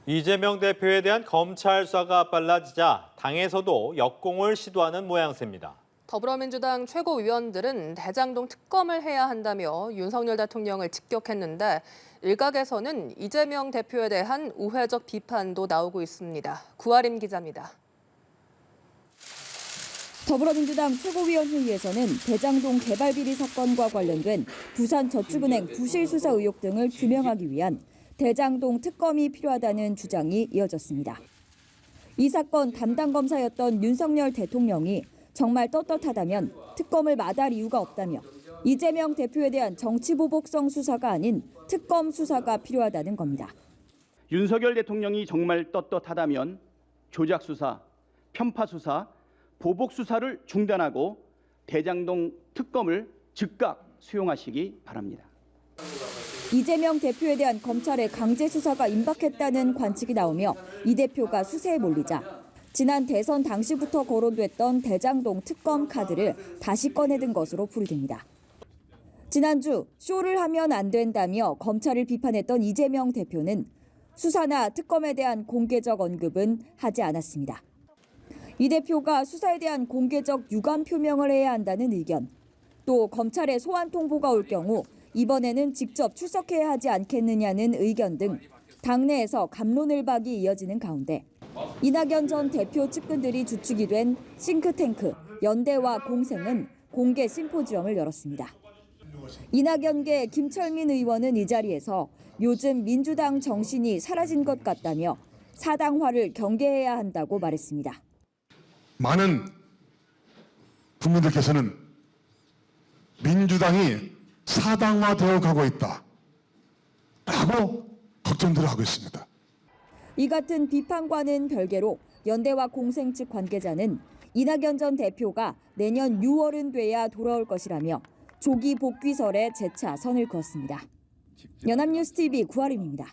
이재명 대표에 대한 검찰 수사가 빨라지자 당에서도 역공을 시도하는 모양새입니다. 더불어민주당 최고위원들은 대장동 특검을 해야 한다며 윤석열 대통령을 직격했는데 일각에서는 이재명 대표에 대한 우회적 비판도 나오고 있습니다. 구아림 기자입니다. 더불어민주당 최고위원 회의에서는 대장동 개발 비리 사건과 관련된 부산저축은행 부실 수사 의혹 등을 규명하기 위한 대장동 특검이 필요하다는 주장이 이어졌습니다. 이 사건 담당 검사였던 윤석열 대통령이 정말 떳떳하다면 특검을 마다할 이유가 없다며 이재명 대표에 대한 정치보복성 수사가 아닌 특검 수사가 필요하다는 겁니다. 윤석열 대통령이 정말 떳떳하다면 조작 수사, 편파 수사, 보복 수사를 중단하고 대장동 특검을 즉각 수용하시기 바랍니다. 이재명 대표에 대한 검찰의 강제 수사가 임박했다는 관측이 나오며 이 대표가 수세에 몰리자 지난 대선 당시부터 거론됐던 대장동 특검 카드를 다시 꺼내든 것으로 풀이됩니다. 지난주 쇼를 하면 안 된다며 검찰을 비판했던 이재명 대표는 수사나 특검에 대한 공개적 언급은 하지 않았습니다. 이 대표가 수사에 대한 공개적 유감 표명을 해야 한다는 의견, 또 검찰에 소환 통보가 올 경우 이번에는 직접 출석해야 하지 않겠느냐는 의견 등 당내에서 갑론을박이 이어지는 가운데 이낙연 전 대표 측근들이 주축이 된 싱크탱크 연대와 공생은 공개 심포지엄을 열었습니다. 이낙연계 김철민 의원은 이 자리에서 요즘 민주당 정신이 사라진 것 같다며 사당화를 경계해야 한다고 말했습니다. 많은 국민들께서는 민주당이 사당화되어 가고 있다라고 걱정들을 하고 있습니다. 이 같은 비판과는 별개로 연대와 공생 측 관계자는 이낙연 전 대표가 내년 6월은 돼야 돌아올 것이라며 조기 복귀설에 재차 선을 그었습니다. 연합뉴스 TV 구아림입니다.